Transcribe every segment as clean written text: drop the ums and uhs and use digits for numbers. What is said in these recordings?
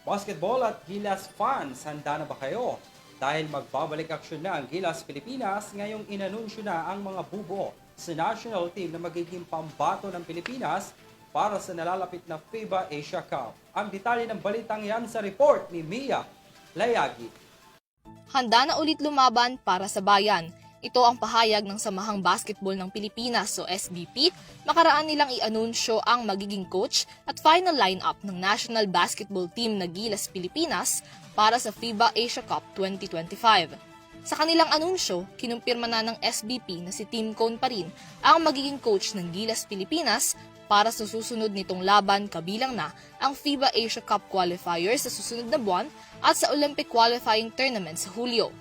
Basketball at Gilas fans, handa na ba kayo? Dahil magbabalik aksyon na ang Gilas Pilipinas, ngayong inanunsyo na ang mga bubo sa national team na magiging pambato ng Pilipinas para sa nalalapit na FIBA Asia Cup. Ang detalye ng balitang yan sa report ni Mia Layagi. Handa na ulit lumaban para sa bayan. Ito ang pahayag ng Samahang Basketball ng Pilipinas o SBP, makaraan nilang i-anunsyo ang magiging coach at final lineup ng National Basketball Team na Gilas Pilipinas para sa FIBA Asia Cup 2025. Sa kanilang anunsyo, kinumpirma na ng SBP na si Tim Cone pa rin ang magiging coach ng Gilas Pilipinas para sa susunod nitong laban, kabilang na ang FIBA Asia Cup qualifiers sa susunod na buwan at sa Olympic qualifying tournament sa Hulyo.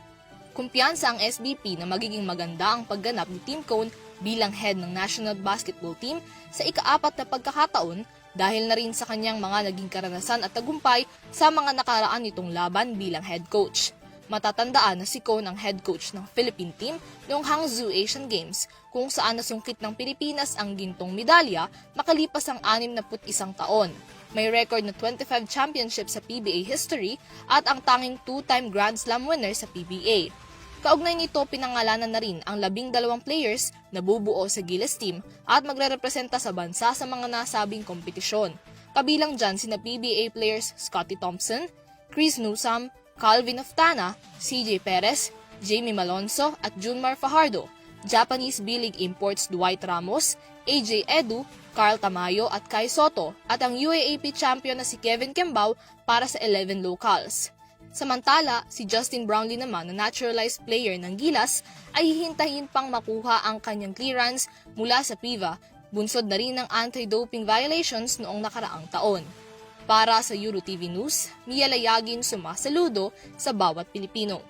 Kumpiyansa ang SBP na magiging maganda ang pagganap ni Tim Cone bilang head ng National Basketball Team sa ika-4 na pagkakataon dahil na rin sa kanyang mga naging karanasan at tagumpay sa mga nakaraan nitong laban bilang head coach. Matatandaan na si Cone ang head coach ng Philippine team noong Hangzhou Asian Games kung saan nasungkit ng Pilipinas ang gintong medalya makalipas ang 61 taon. May record na 25 championships sa PBA history at ang tanging 2-time Grand Slam winner sa PBA. Kaugnay nito, pinangalanan na rin ang 12 players na bubuo sa Gilas team at magrerepresenta sa bansa sa mga nasabing kompetisyon. Kabilang dyan sina PBA players Scottie Thompson, Chris Newsome, Calvin Oftana, CJ Perez, Jamie Malonzo at Junmar Fajardo, Japanese B-League imports Dwight Ramos, AJ Edu, Carl Tamayo at Kai Soto at ang UAAP champion na si Kevin Kembao para sa 11 locals. Samantala, si Justin Brownlee naman na naturalized player ng Gilas ay hihintahin pang makuha ang kanyang clearance mula sa PIVA, bunsod na rin ng anti-doping violations noong nakaraang taon. Para sa EuroTV News, Mia Layagin sumasaludo sa bawat Pilipino.